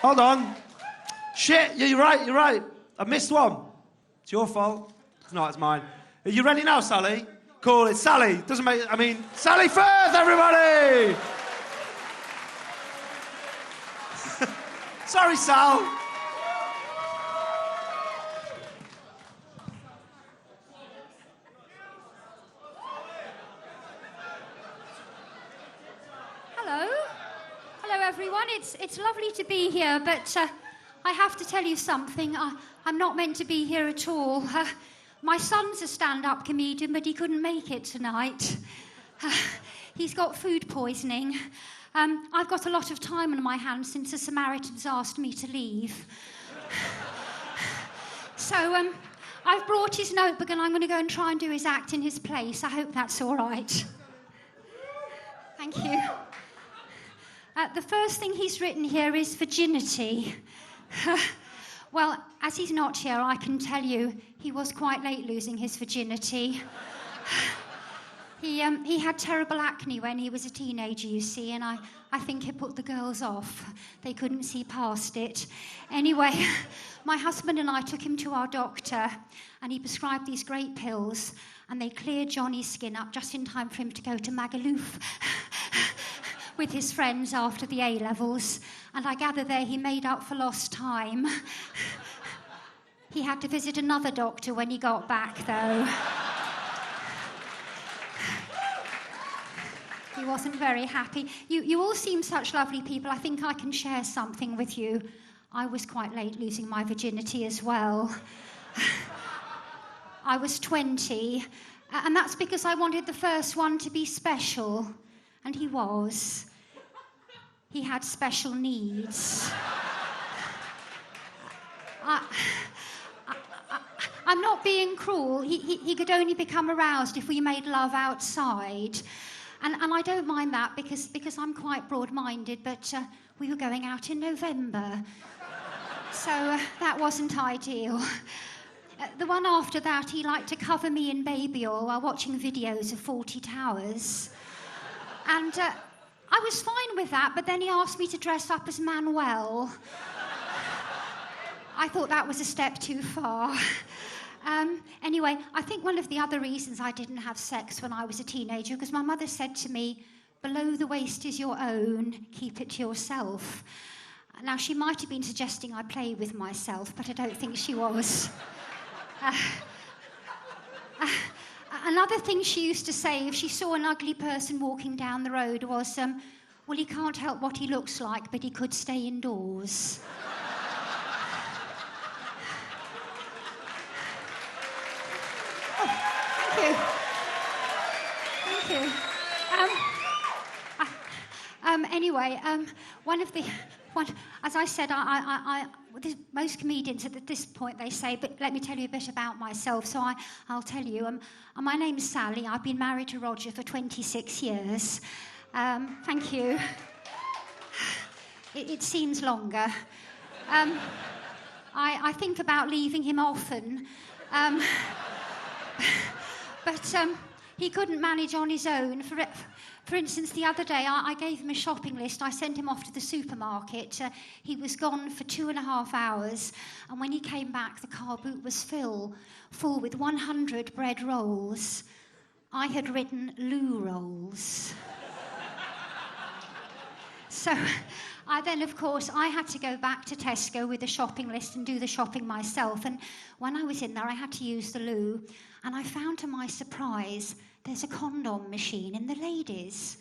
Hold on. Shit, yeah, you're right. I missed one. It's your fault. It's not, it's mine. Are you ready now, Sally? Cool, it's Sally. Sally Firth, everybody! Sorry, Sal. Hello, everyone. It's lovely to be here, but I have to tell you something. I'm not meant to be here at all. My son's a stand-up comedian, but he couldn't make it tonight. He's got food poisoning. I've got a lot of time on my hands since the Samaritans asked me to leave. So I've brought his notebook and I'm going to go and try and do his act in his place. I hope that's all right. Thank you. The first thing he's written here is virginity. Well, as he's not here, I can tell you he was quite late losing his virginity. He had terrible acne when he was a teenager, you see, and I think it put the girls off. They couldn't see past it. Anyway, my husband and I took him to our doctor, and he prescribed these great pills, and they cleared Johnny's skin up just in time for him to go to Magaluf with his friends after the A-levels, and I gather there he made up for lost time. He had to visit another doctor when he got back, though. He wasn't very happy. You all seem such lovely people. I think I can share something with you. I was quite late losing my virginity as well. I was 20, and that's because I wanted the first one to be special, and he was. He had special needs. I'm not being cruel. He could only become aroused if we made love outside. And I don't mind that because I'm quite broad-minded, but we were going out in November. So that wasn't ideal. The one after that, he liked to cover me in baby oil while watching videos of 40 Towers. And I was fine with that, but then he asked me to dress up as Manuel. I thought that was a step too far. Anyway, I think one of the other reasons I didn't have sex when I was a teenager, because my mother said to me, below the waist is your own, keep it to yourself. Now, she might have been suggesting I play with myself, but I don't think she was. Another thing she used to say if she saw an ugly person walking down the road was, well, he can't help what he looks like, but he could stay indoors. Thank you. Anyway, as I said, most comedians at this point they say, but let me tell you a bit about myself. So I'll tell you. My name's Sally. I've been married to Roger for 26 years. Thank you. It seems longer. I think about leaving him often. But he couldn't manage on his own. For instance, the other day, I gave him a shopping list. I sent him off to the supermarket. He was gone for 2.5 hours. And when he came back, the car boot was full with 100 bread rolls. I had written loo rolls. So then, of course, I had to go back to Tesco with a shopping list and do the shopping myself. And when I was in there, I had to use the loo. And I found, to my surprise, there's a condom machine in the ladies.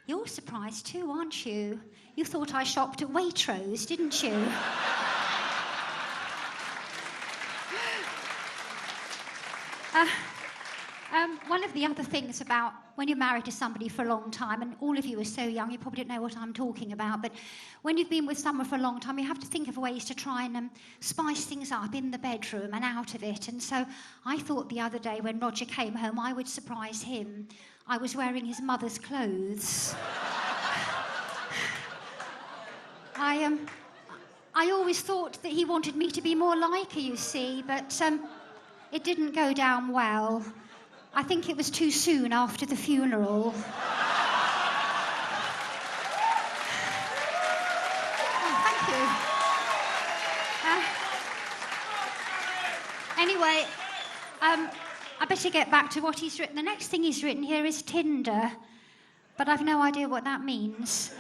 You're surprised too, aren't you? You thought I shopped at Waitrose, didn't you? One of the other things about when you're married to somebody for a long time, and all of you are so young, you probably don't know what I'm talking about, but when you've been with someone for a long time, you have to think of ways to try and spice things up in the bedroom and out of it. And so I thought the other day when Roger came home, I would surprise him. I was wearing his mother's clothes. I always thought that he wanted me to be more like her, you see, but it didn't go down well. I think it was too soon after the funeral. Oh, thank you. Anyway, I better get back to what he's written. The next thing he's written here is Tinder, but I've no idea what that means.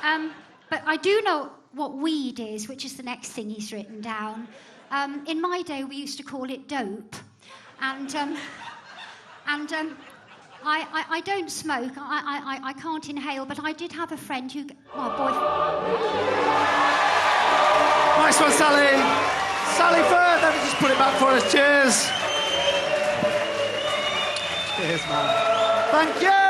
But I do know what weed is, which is the next thing he's written down. In my day, we used to call it dope. And I don't smoke. I can't inhale, but I did have a friend who... Nice one, Sally. Sally Firth, let me just put it back for us. Cheers. Cheers, man. Thank you.